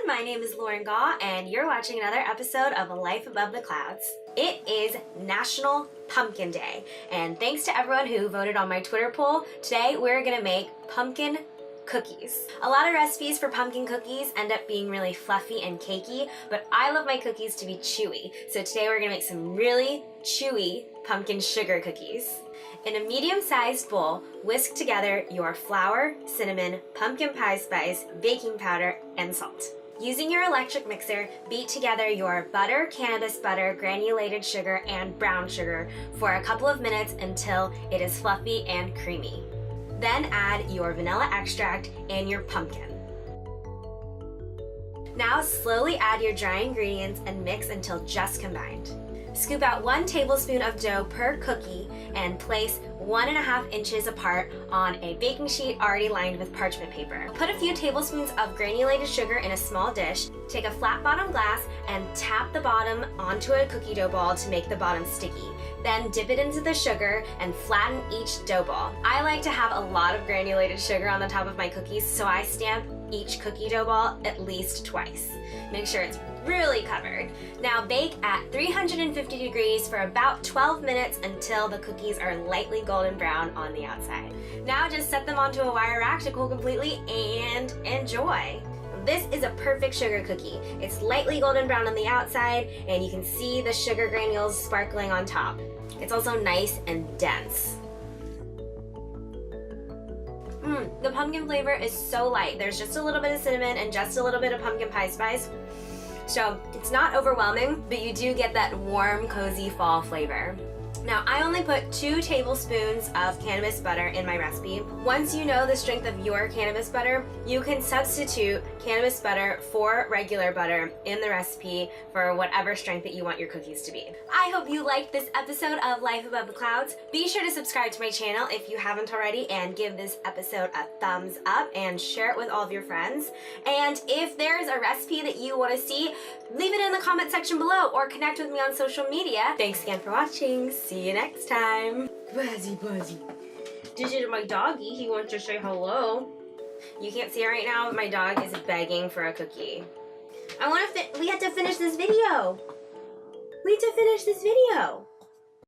my name is Lauren Gaw, and you're watching another episode of Life Above the Clouds. It is National Pumpkin Day, and thanks to everyone who voted on my Twitter poll, today we're gonna make pumpkin cookies. A lot of recipes for pumpkin cookies end up being really fluffy and cakey, but I love my cookies to be chewy, so today we're gonna make some really chewy pumpkin sugar cookies. In a medium-sized bowl, whisk together your flour, cinnamon, pumpkin pie spice, baking powder, and salt. Using your electric mixer, beat together your butter, cannabis butter, granulated sugar, and brown sugar for a couple of minutes until it is fluffy and creamy. Then add your vanilla extract and your pumpkin. Now slowly add your dry ingredients and mix until just combined. Scoop out 1 tablespoon of dough per cookie and place 1.5 inches apart on a baking sheet already lined with parchment paper. Put a few tablespoons of granulated sugar in a small dish. Take a flat bottom glass and tap the bottom onto a cookie dough ball to make the bottom sticky. Then dip it into the sugar and flatten each dough ball. I like to have a lot of granulated sugar on the top of my cookies, so I stamp each cookie dough ball at least twice. Make sure it's really covered. Now bake at 350 degrees for about 12 minutes until the cookies are lightly golden brown on the outside. Now just set them onto a wire rack to cool completely and enjoy. This is a perfect sugar cookie. It's lightly golden brown on the outside and you can see the sugar granules sparkling on top. It's also nice and dense. The pumpkin flavor is so light. There's just a little bit of cinnamon and just a little bit of pumpkin pie spice. So it's not overwhelming, but you do get that warm, cozy fall flavor. Now I only put 2 tablespoons of cannabis butter in my recipe. Once you know the strength of your cannabis butter, you can substitute cannabis butter for regular butter in the recipe for whatever strength that you want your cookies to be. I hope you liked this episode of Life Above the Clouds. Be sure to subscribe to my channel if you haven't already and give this episode a thumbs up and share it with all of your friends. And if there's a recipe that you want to see, leave it in the comment section below or connect with me on social media. Thanks again for watching. See you next time. Buzzy. This is my doggy. He wants to say hello. You can't see it right now, but my dog is begging for a cookie. We have to finish this video.